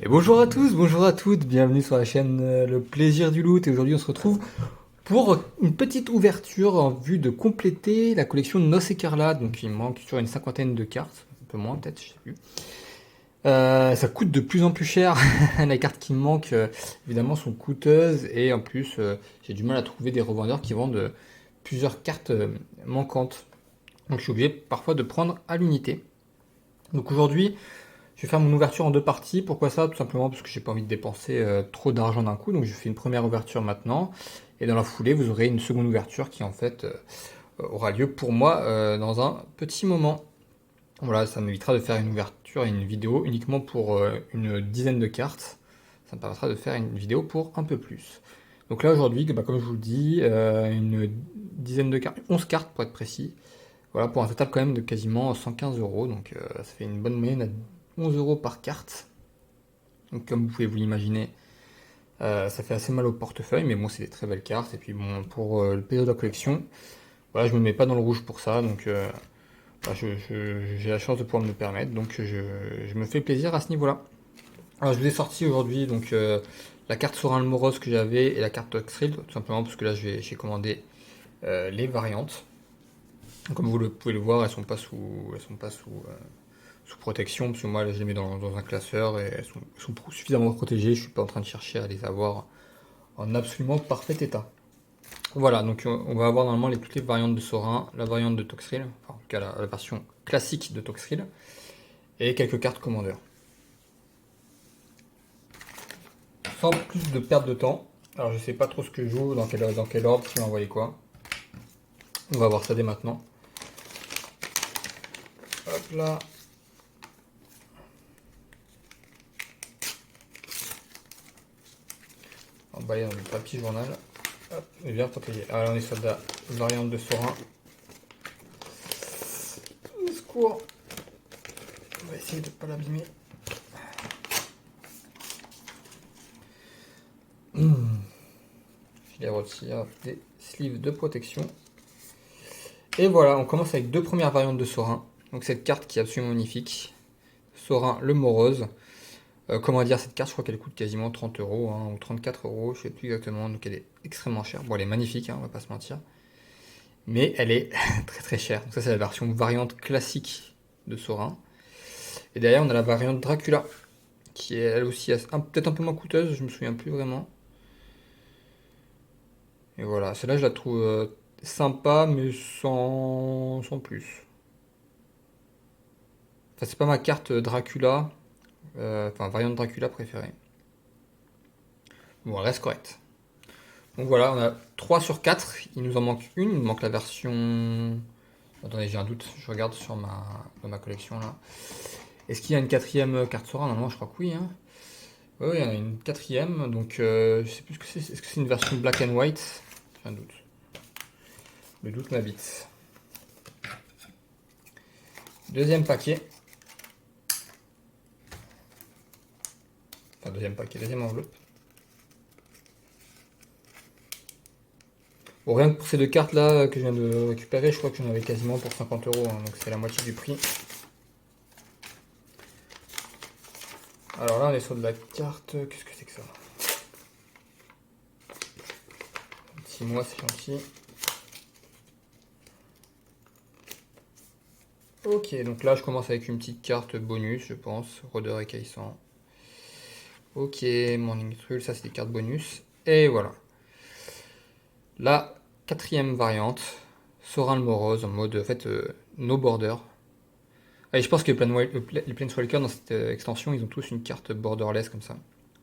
Et bonjour à tous, bonjour à toutes, bienvenue sur la chaîne Le Plaisir du Loot. Et aujourd'hui, on se retrouve pour une petite ouverture en vue de compléter la collection de Noce Écarlate. Donc, il me manque sur une cinquantaine de cartes, un peu moins peut-être, je sais plus. Ça coûte de plus en plus cher. Les cartes qui me manquent, évidemment, sont coûteuses et en plus, j'ai du mal à trouver des revendeurs qui vendent plusieurs cartes manquantes. Donc, je suis obligé parfois de prendre à l'unité. Donc aujourd'hui, je vais faire mon ouverture en deux parties. Pourquoi ça? Tout simplement parce que j'ai pas envie de dépenser trop d'argent d'un coup. Donc je fais une première ouverture maintenant. Et dans la foulée, vous aurez une seconde ouverture qui en fait aura lieu pour moi dans un petit moment. Voilà, ça m'évitera de faire une ouverture et une vidéo uniquement pour une dizaine de cartes. Ça me permettra de faire une vidéo pour un peu plus. Donc là aujourd'hui, bah, comme je vous le dis, une dizaine de cartes, 11 cartes pour être précis. Voilà, pour un total quand même de quasiment 115 euros. Donc ça fait une bonne moyenne à 11 euros par carte. Donc comme vous pouvez vous l'imaginer, ça fait assez mal au portefeuille, mais bon, c'est des très belles cartes. Et puis bon, pour le plaisir de la collection, voilà, je me mets pas dans le rouge pour ça, donc voilà, j'ai la chance de pouvoir me le permettre, donc je me fais plaisir à ce niveau-là. Alors je vous ai sorti aujourd'hui donc la carte Sorin le Moros que j'avais et la carte Toxrill, tout simplement parce que là j'ai commandé les variantes. Comme vous pouvez le voir, elles sont pas sous protection, parce que moi je les mets dans un classeur et elles sont suffisamment protégées, je suis pas en train de chercher à les avoir en absolument parfait état. Voilà, donc on va avoir normalement toutes les variantes de Sorin, la variante de Toxrill, enfin en tout cas la version classique de Toxrill, et quelques cartes commandeurs. Sans plus de perte de temps, alors je sais pas trop ce que je joue, dans quel ordre, qui m'a envoyé quoi. On va voir ça dès maintenant. Hop là. Emballé dans le papier journal. Hop, et bien protégé. Alors on est sur la variante de Sorin. Au secours. On va essayer de ne pas l'abîmer. Je les retire des sleeves de protection. Et voilà, on commence avec deux premières variantes de Sorin. Donc cette carte qui est absolument magnifique. Sorin le Morose. Comment dire, cette carte, je crois qu'elle coûte quasiment 30 euros, hein, ou 34 euros, je sais plus exactement. Donc elle est extrêmement chère. Bon, elle est magnifique, hein, on va pas se mentir. Mais elle est très très chère. Donc ça, c'est la version variante classique de Sorin. Et derrière, on a la variante Dracula, qui est elle aussi peut-être un peu moins coûteuse, je me souviens plus vraiment. Et voilà, celle-là, je la trouve sympa, mais sans plus. Enfin, c'est pas ma carte Dracula, enfin variante Dracula préférée. Bon, elle reste correcte. Donc voilà, on a 3 sur 4. Il nous en manque une. Il nous manque la version. Attendez, j'ai un doute. Je regarde dans ma collection là. Est-ce qu'il y a une quatrième carte Sora? Normalement, je crois que oui, hein. Oui, il y en a une quatrième. Donc, je sais plus ce que c'est. Est-ce que c'est une version black and white? J'ai un doute. Le doute m'habite. Deuxième paquet. Enfin, deuxième paquet, deuxième enveloppe. Bon, rien que pour ces deux cartes là que je viens de récupérer, je crois que j'en avais quasiment pour 50 euros, hein, donc c'est la moitié du prix. Alors là, on est sur de la carte. Qu'est-ce que c'est que ça? 6 mois, c'est gentil. Ok, donc là, je commence avec une petite carte bonus, je pense. Rôdeur et Caïsan. Ok, Morning Trull, ça c'est des cartes bonus. Et voilà. La quatrième variante, Sorin le Morose, en mode, en fait, no border. Et je pense que les Planeswalkers dans cette extension, ils ont tous une carte borderless comme ça,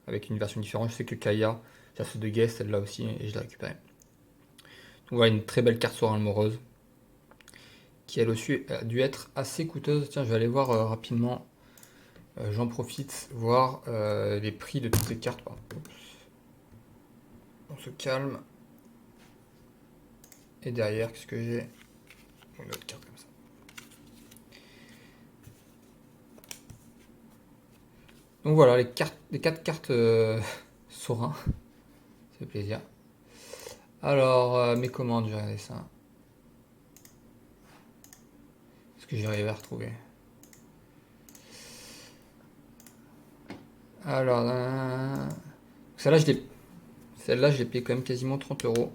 avec une version différente. Je sais que Kaya, ça se de guest, celle-là aussi, et je l'ai récupérée. Donc voilà, une très belle carte Sorin le Morose, qui elle aussi a dû être assez coûteuse. Tiens, je vais aller voir rapidement. J'en profite, voir les prix de toutes les cartes. On se calme. Et derrière, qu'est-ce que j'ai? Une autre carte comme ça. Donc voilà, les 4 cartes Sorin. Ça fait plaisir. Alors, mes commandes, je vais regarder ça. Est-ce que j'arrive à retrouver? Alors, celle-là, je l'ai payé quand même quasiment 30 euros.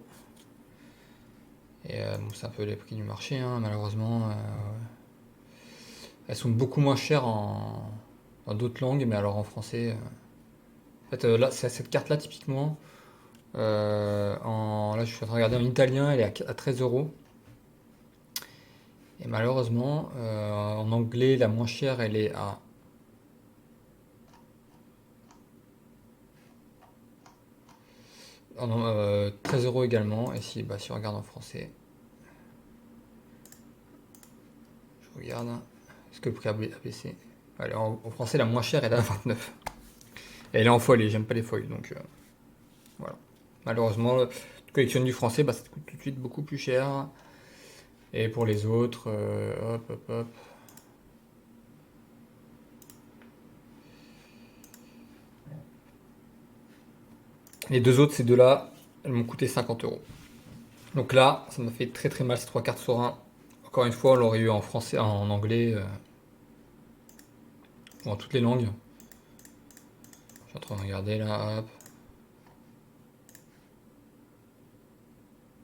Et bon, c'est un peu les prix du marché, hein, malheureusement. Elles sont beaucoup moins chères dans d'autres langues, mais alors en français. En fait, là, c'est cette carte-là, typiquement. Là, je suis en train de regarder en italien, elle est à 13 euros. Et malheureusement, en anglais, la moins chère, elle est à 13 euros également. Et si on regarde en français, je regarde. Est-ce que le prix a baissé? Allez, en français, la moins chère, elle est à 29. Et elle est en foil et j'aime pas les feuilles, donc voilà. Malheureusement, tu collectionnes du français, bah, ça te coûte tout de suite beaucoup plus cher. Et pour les autres, hop, hop, hop. Les deux autres, ces deux-là, elles m'ont coûté 50 euros. Donc là, ça m'a fait très très mal ces trois cartes sur un. Encore une fois, on l'aurait eu en français, en anglais, ou en toutes les langues. Je suis en train de regarder là, hop.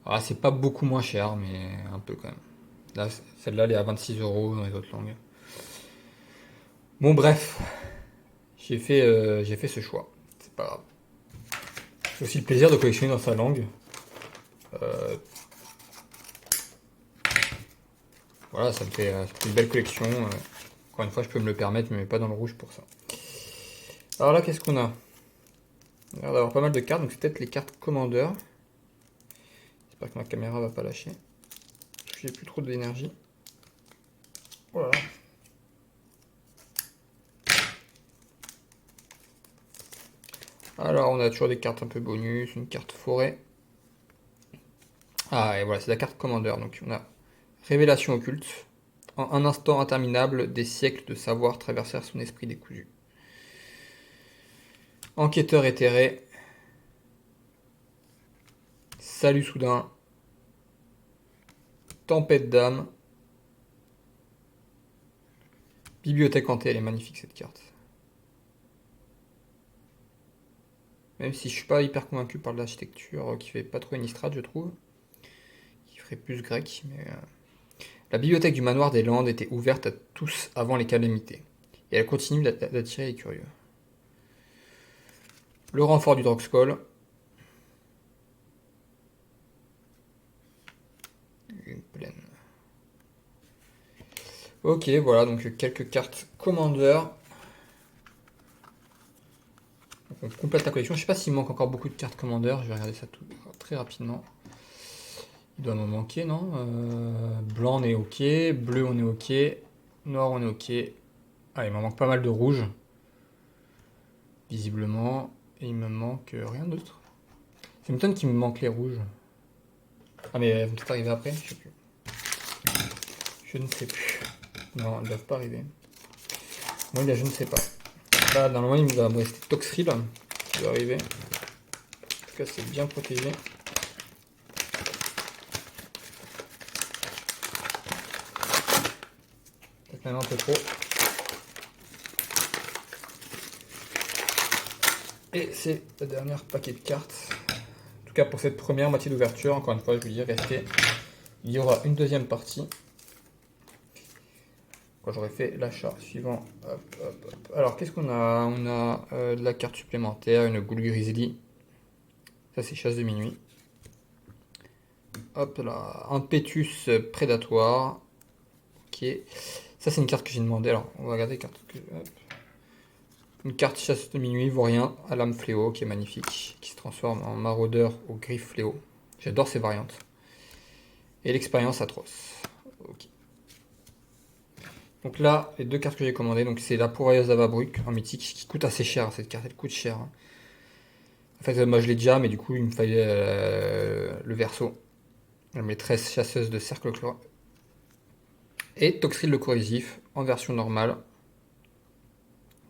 Ah, c'est pas beaucoup moins cher, mais un peu quand même. Là, celle-là, elle est à 26 euros dans les autres langues. Bon, bref, j'ai fait ce choix. C'est pas grave. C'est aussi le plaisir de collectionner dans sa langue. Euh, voilà, ça me fait une belle collection. Encore une fois, je peux me le permettre, mais pas dans le rouge pour ça. Alors là, qu'est-ce qu'on a? On a l'air d'avoir pas mal de cartes, donc c'est peut-être les cartes commandeurs. J'espère que ma caméra va pas lâcher. J'ai plus trop d'énergie. Voilà. Alors, on a toujours des cartes un peu bonus, une carte forêt. Ah, et voilà, c'est la carte commandeur. Donc, on a révélation occulte. En un instant interminable, des siècles de savoir traversèrent son esprit décousu. Enquêteur éthéré. Salut soudain. Tempête d'âme. Bibliothèque hantée, elle est magnifique cette carte. Même si je suis pas hyper convaincu par l'architecture, qui fait pas trop Innistrad, je trouve. Qui ferait plus grec, mais. La bibliothèque du manoir des Landes était ouverte à tous avant les calamités. Et elle continue d'attirer les curieux. Le renfort du Drogskull. Une plaine. Ok, voilà, donc quelques cartes commandeurs. On complète la collection. Je sais pas s'il manque encore beaucoup de cartes commandeurs. Je vais regarder ça tout très rapidement. Il doit m'en manquer, non? Blanc, on est ok. Bleu, on est ok. Noir, on est ok. Ah, il m'en manque pas mal de rouge. Visiblement. Et il me manque rien d'autre. Ça m'étonne qu'il me manque les rouges. Ah, mais elles vont peut-être arriver après? Je sais plus. Je ne sais plus. Non, elles ne doivent pas arriver. Moi, là, je ne sais pas. Là, normalement, il va me rester Toxtril qui doit arriver. En tout cas, c'est bien protégé. Peut-être même un peu trop. Et c'est le dernier paquet de cartes. En tout cas, pour cette première moitié d'ouverture, encore une fois, je vous dis, restez. Il y aura une deuxième partie. Quand j'aurai fait l'achat suivant. Hop, hop, hop. Alors, qu'est-ce qu'on a? On a de la carte supplémentaire, une Ghoul Grizzly. Ça, c'est chasse de minuit. Hop là, Impétus prédatoire. Ok. Ça, c'est une carte que j'ai demandé. Alors, on va regarder carte que. Hop. Une carte chasse de minuit, vaurien à l'âme fléau, qui est magnifique, qui se transforme en maraudeur au griffes fléau. J'adore ces variantes. Et l'expérience atroce. Ok. Donc là, les deux cartes que j'ai commandées, donc c'est la pourvoyeuse d'Avabruk en mythique, qui coûte assez cher. Cette carte, elle coûte cher. En fait, moi je l'ai déjà, mais du coup, il me fallait le verso. La maîtresse chasseuse de cercle chlore. Et Toxtril le corrosif en version normale.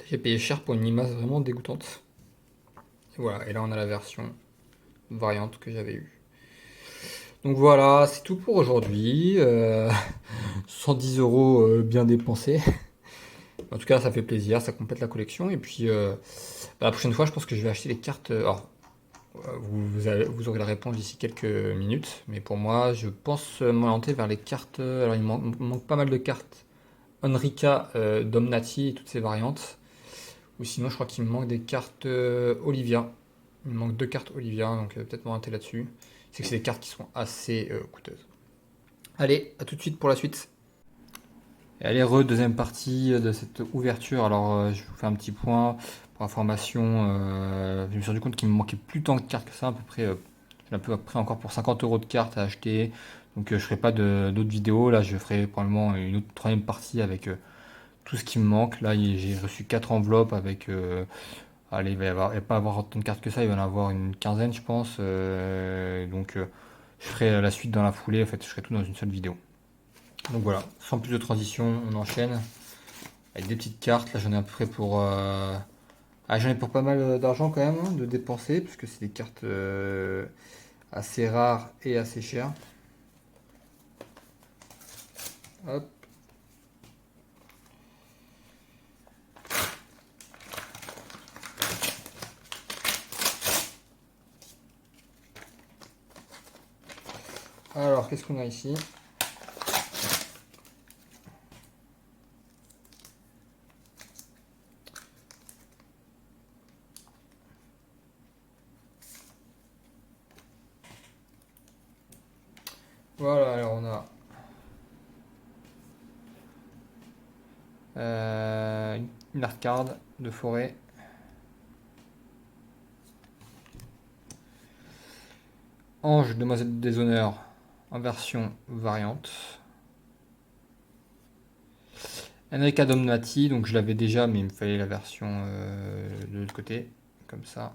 J'ai payé cher pour une limace vraiment dégoûtante. Et voilà, et là on a la version variante que j'avais eue. Donc voilà, c'est tout pour aujourd'hui. 110 euros bien dépensés. En tout cas, ça fait plaisir, ça complète la collection. Et puis, la prochaine fois, je pense que je vais acheter les cartes. Alors, vous aurez la réponse d'ici quelques minutes. Mais pour moi, je pense m'orienter vers les cartes. Alors, il manque pas mal de cartes. Enrica, Domnati et toutes ces variantes. Ou sinon, je crois qu'il me manque des cartes Olivia. Il me manque deux cartes Olivia, donc peut-être m'orienter là-dessus. C'est que c'est des cartes qui sont assez coûteuses. Allez, à tout de suite pour la suite. Et allez, deuxième partie de cette ouverture. Alors, je vous fais un petit point pour information. Je me suis rendu compte qu'il me manquait plus tant de cartes que ça, à peu près. J'ai à peu près encore pour 50 euros de cartes à acheter. Donc, je ferai pas d'autres vidéos. Là, je ferai probablement une autre troisième partie avec tout ce qui me manque. Là, j'ai reçu 4 enveloppes avec. Allez, il va pas avoir autant de cartes que ça. Il va y en avoir une quinzaine, je pense. Donc, je ferai la suite dans la foulée. En fait, je ferai tout dans une seule vidéo. Donc voilà, sans plus de transition, on enchaîne avec des petites cartes. Là, j'en ai à peu près pour. J'en ai pour pas mal d'argent quand même, hein, de dépenser, puisque c'est des cartes assez rares et assez chères. Hop. Alors, qu'est-ce qu'on a ici? Voilà, alors on a une art card de forêt. Ange, demoiselle de déshonneur en version variante. Enrica Domnati, donc je l'avais déjà, mais il me fallait la version de l'autre côté, comme ça.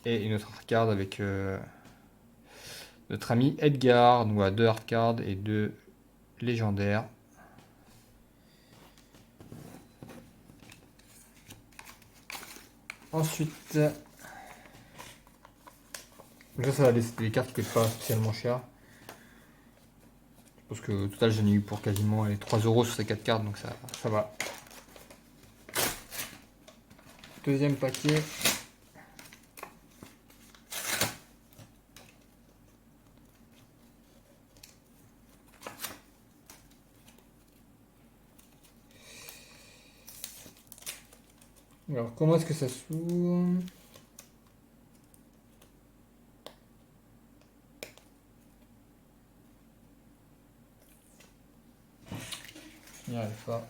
Et une autre carte avec notre ami Edgar, donc voilà, deux hard cards et deux légendaires. Ensuite, ça va des cartes qui n'étaient pas spécialement chères. Je pense que au total j'en ai eu pour quasiment les 3 euros sur ces 4 cartes, donc ça va. Deuxième paquet. Alors comment est-ce que ça s'ouvre? Je n'y arrive pas.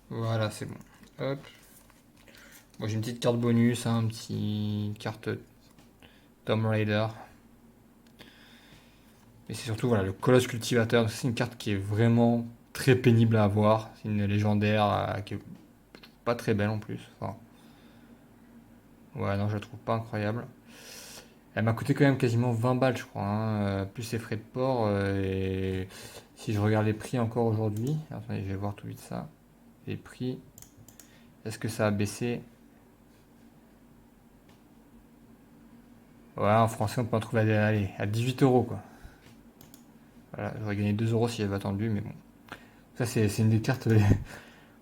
Voilà, c'est bon. Hop. Bon, j'ai une petite carte bonus, hein, une petite carte Tomb Raider. Mais c'est surtout voilà, le Colosse Cultivateur. C'est une carte qui est vraiment très pénible à avoir. C'est une légendaire qui est pas très belle en plus. Enfin, ouais, non, je la trouve pas incroyable. Elle m'a coûté quand même quasiment 20 balles, je crois, hein, plus ses frais de port. Et si je regarde les prix encore aujourd'hui, attendez, je vais voir tout vite ça. Les prix, est-ce que ça a baissé? Ouais, en français, on peut en trouver à 18 euros, quoi. Voilà, j'aurais gagné 2 euros si j'avais attendu, mais bon. Ça, c'est une des cartes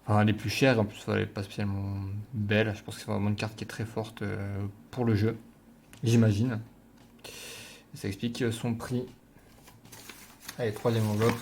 enfin, les plus chères. En plus, elle n'est pas spécialement belle. Je pense que c'est vraiment une carte qui est très forte pour le jeu, j'imagine. Ça explique son prix. Allez, troisième enveloppe.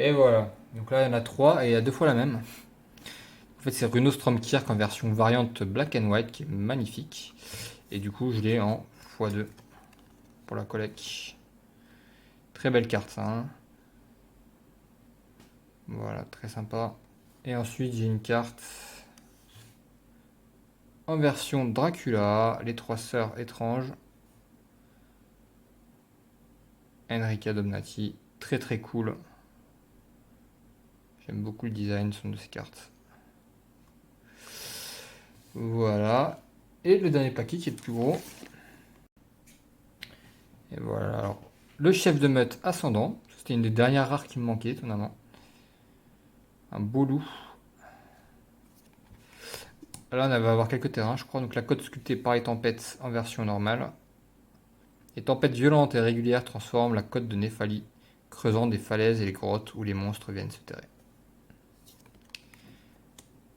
Et voilà. Donc là, il y en a trois et il y a deux fois la même. En fait, c'est Runo Stromkirk en version variante black and white qui est magnifique. Et du coup, je l'ai en x2 pour la collecte. Très belle carte, ça. Hein. Voilà, très sympa. Et ensuite, j'ai une carte en version Dracula, les trois sœurs étranges. Enrica Domnati, très très cool. J'aime beaucoup le design de ces cartes. Voilà. Et le dernier paquet qui est le plus gros. Et voilà. Alors, le chef de meute ascendant. C'était une des dernières rares qui me manquait, étonnamment. Un beau loup. Là, on va avoir quelques terrains, je crois. Donc, la côte sculptée pareil tempête en version normale. Les tempêtes violentes et régulières transforment la côte de Néphalie, creusant des falaises et les grottes où les monstres viennent se terrer.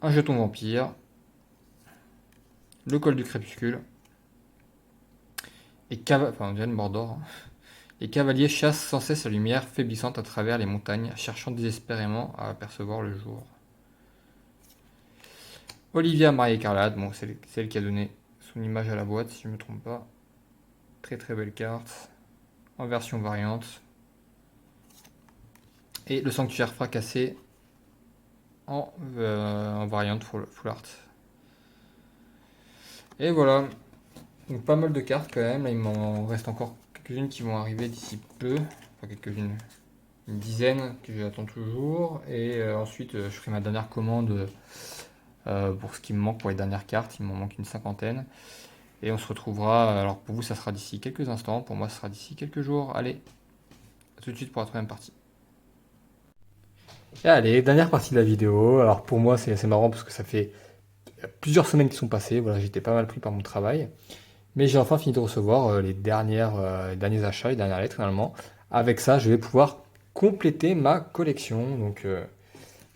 Un jeton vampire. Le col du crépuscule. Enfin, on dirait le Mordor, hein. Les cavaliers chassent sans cesse la lumière faiblissante à travers les montagnes, cherchant désespérément à apercevoir le jour. Olivia Marie Écarlate, bon, c'est celle qui a donné son image à la boîte, si je ne me trompe pas. Très très belle carte, en version variante. Et le sanctuaire fracassé en variante full art. Et voilà, donc pas mal de cartes quand même, là il m'en reste encore quelques-unes qui vont arriver d'ici peu, enfin quelques-unes, une dizaine que j'attends toujours, et ensuite je ferai ma dernière commande pour ce qui me manque pour les dernières cartes, il m'en manque une cinquantaine, et on se retrouvera, alors pour vous ça sera d'ici quelques instants, pour moi ça sera d'ici quelques jours, allez, à tout de suite pour la troisième partie. Et allez, dernière partie de la vidéo, alors pour moi c'est assez marrant parce que ça fait plusieurs semaines qui sont passées, voilà, j'étais pas mal pris par mon travail. Mais j'ai enfin fini de recevoir les derniers achats, les dernières lettres finalement. Avec ça, je vais pouvoir compléter ma collection. Donc,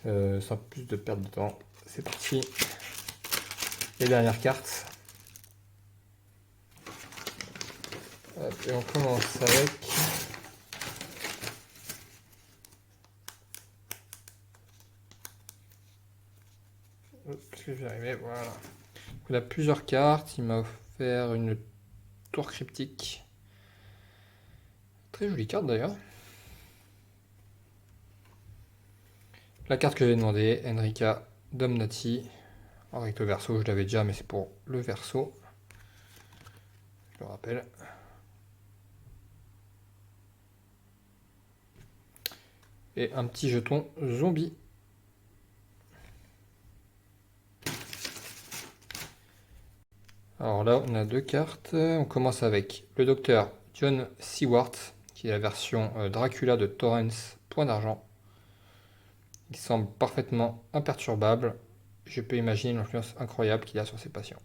sans plus de perte de temps, c'est parti. Les dernières cartes. Hop, et on commence avec... Est-ce que je vais arriver? Voilà. Donc, on a plusieurs cartes. Il m'a offert une tour cryptique. Très jolie carte d'ailleurs. La carte que j'ai demandé, Enrica Domnati. En recto verso, je l'avais déjà, mais c'est pour le verso. Je le rappelle. Et un petit jeton zombie. Alors là, on a deux cartes. On commence avec le docteur John Seward, qui est la version Dracula de Torrance, point d'argent. Il semble parfaitement imperturbable. Je peux imaginer l'influence incroyable qu'il a sur ses patients.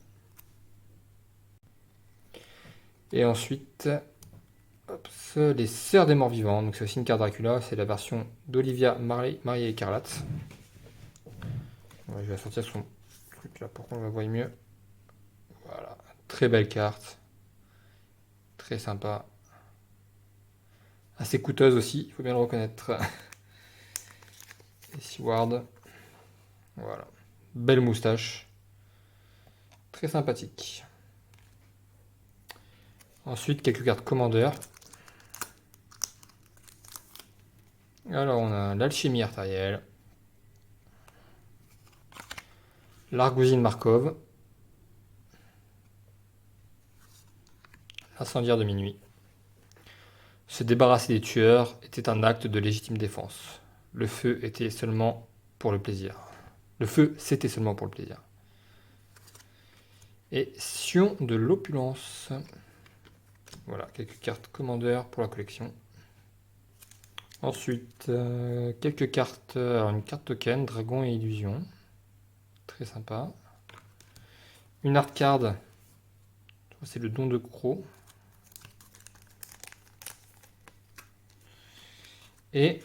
Et ensuite, hop, les Sœurs des Morts Vivants. Donc c'est aussi une carte Dracula. C'est la version d'Olivia Marie Écarlate. Ouais, je vais sortir son truc là pour qu'on la voie mieux. Voilà, très belle carte. Très sympa. Assez coûteuse aussi, il faut bien le reconnaître. Et Seward. Voilà. Belle moustache. Très sympathique. Ensuite, quelques cartes commandeurs. Alors, on a l'alchimie artérielle. L'argousine Markov. L'incendiaire de minuit. Se débarrasser des tueurs était un acte de légitime défense. Le feu était seulement pour le plaisir. Le feu, c'était seulement pour le plaisir. Et Sion de l'opulence. Voilà, quelques cartes commandeurs pour la collection. Ensuite, quelques cartes. Alors, une carte token, Dragon et Illusion. Très sympa. Une art card. C'est le don de Croc. Et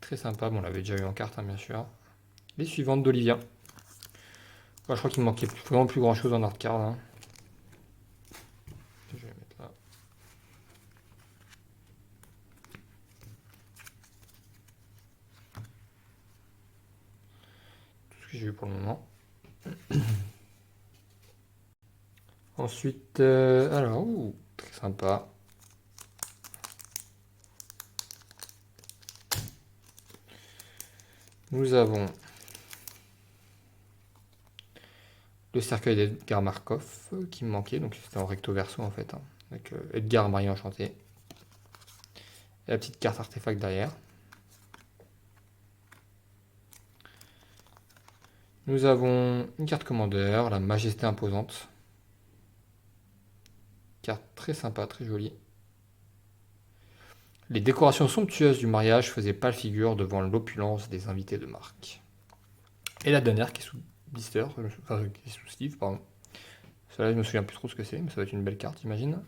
très sympa, bon, on l'avait déjà eu en carte, hein, bien sûr. Les suivantes d'Olivia. Moi, je crois qu'il me manquait vraiment plus grand chose en art card, hein. Je vais mettre là. Tout ce que j'ai eu pour le moment. Ensuite, alors, très sympa. Nous avons le cercueil d'Edgar Markov qui me manquait, donc c'était en recto verso en fait, hein, avec Edgar Marie Enchanté. Et la petite carte artefact derrière. Nous avons une carte commandeur, la majesté imposante. Carte très sympa, très jolie. Les décorations somptueuses du mariage faisaient pâle figure devant l'opulence des invités de marque. Et la dernière qui est sous blister, enfin qui est sous sleeve, pardon. Celle-là, je me souviens plus trop ce que c'est, mais ça va être une belle carte, j'imagine.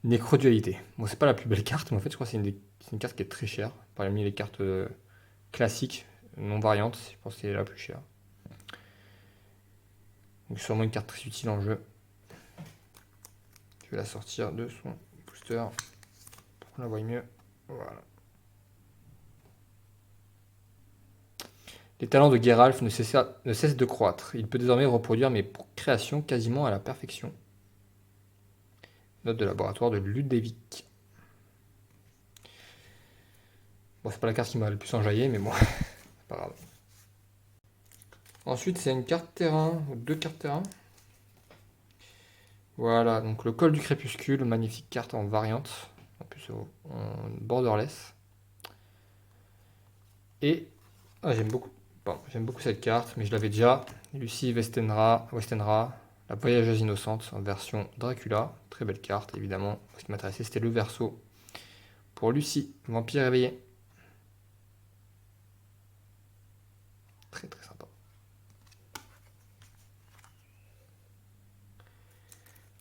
Nécrodualité. Bon, c'est pas la plus belle carte, mais en fait, je crois que c'est une carte qui est très chère. Parmi les cartes classiques, non variantes, je pense que c'est la plus chère. Donc, sûrement une carte très utile en jeu. Je vais la sortir de son booster pour qu'on la voie mieux. Voilà. Les talents de Geralt ne cessent de croître. Il peut désormais reproduire mes créations quasiment à la perfection. Note de laboratoire de Ludovic. Bon, c'est pas la carte qui m'a le plus enjaillé, mais bon, c'est pas grave. Ensuite, c'est une carte terrain, ou deux cartes terrain. Voilà, donc le col du crépuscule, magnifique carte en variante, en plus en borderless. Et j'aime beaucoup cette carte, mais je l'avais déjà. Lucie Westenra, la voyageuse innocente en version Dracula, très belle carte évidemment. Ce qui m'intéressait c'était le verso pour Lucie, vampire réveillé. Très très sympa.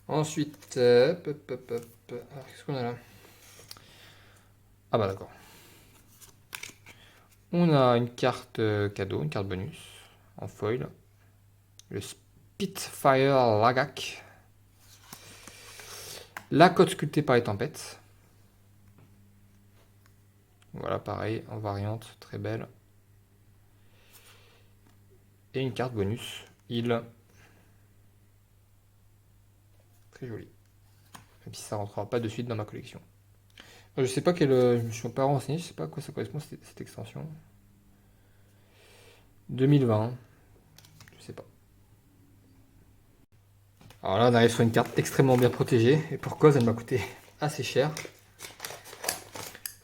Ensuite, alors, qu'est-ce qu'on a là? Ah bah d'accord. On a une carte cadeau, une carte bonus en foil. Le Spitfire Lagak. La côte sculptée par les tempêtes. Voilà, pareil, en variante, très belle. Et une carte bonus, île. Très jolie. Même si ça rentrera pas de suite dans ma collection. Je sais pas je me suis pas renseigné, je sais pas à quoi ça correspond cette extension. 2020, je sais pas. Alors là, on arrive sur une carte extrêmement bien protégée, et pour cause, elle m'a coûté assez cher.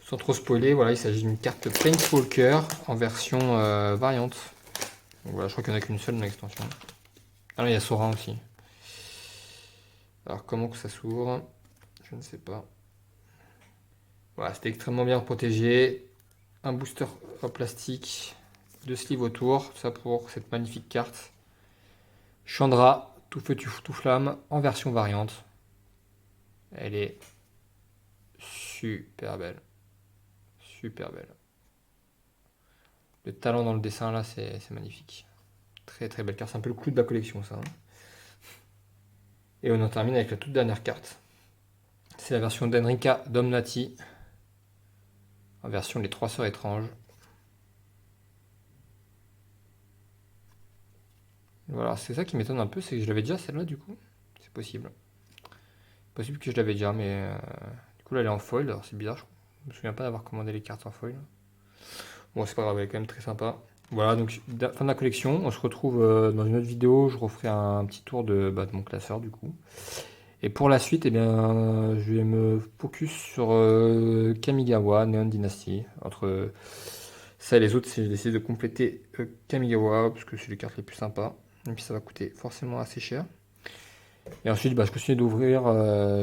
Sans trop spoiler, voilà, il s'agit d'une carte Planeswalker en version variante. Donc voilà, je crois qu'il n'y en a qu'une seule dans l'extension. Ah là, il y a Sorin aussi. Alors comment que ça s'ouvre? Je ne sais pas. Voilà, c'était extrêmement bien protégé. Un booster en plastique, deux sleeves autour, tout ça pour cette magnifique carte. Chandra, tout feu, tout flamme, en version variante. Elle est super belle. Super belle. Le talent dans le dessin là, c'est magnifique. Très très belle carte, c'est un peu le clou de la collection ça. Hein. Et on en termine avec la toute dernière carte. C'est la version d'Enrika Domnati. En version Les Trois Sœurs Étranges. Voilà, c'est ça qui m'étonne un peu, c'est que je l'avais déjà celle-là du coup. C'est possible. Possible que je l'avais déjà, mais du coup là elle est en foil, alors c'est bizarre, je me souviens pas d'avoir commandé les cartes en foil. Bon c'est pas grave, elle est quand même très sympa. Voilà, donc fin de la collection, on se retrouve dans une autre vidéo, je referai un petit tour de mon classeur du coup. Et pour la suite, eh bien, je vais me focus sur Kamigawa, Neon Dynasty. Entre ça et les autres, j'ai décidé de compléter Kamigawa, parce que c'est les cartes les plus sympas, même si ça va coûter forcément assez cher. Et ensuite, je continue d'ouvrir.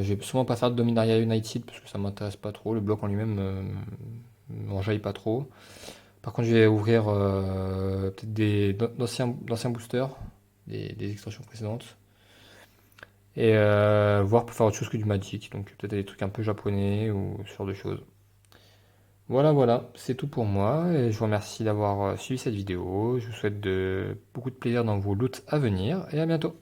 Je vais sûrement pas faire de Dominaria United parce que ça m'intéresse pas trop. Le bloc en lui-même m'enjaille pas trop. Par contre, je vais ouvrir peut-être d'anciens boosters, des extensions précédentes. Et voir pour faire autre chose que du Magic. Donc peut-être des trucs un peu japonais ou ce genre de choses. Voilà, c'est tout pour moi. Et je vous remercie d'avoir suivi cette vidéo. Je vous souhaite beaucoup de plaisir dans vos loots à venir. Et à bientôt.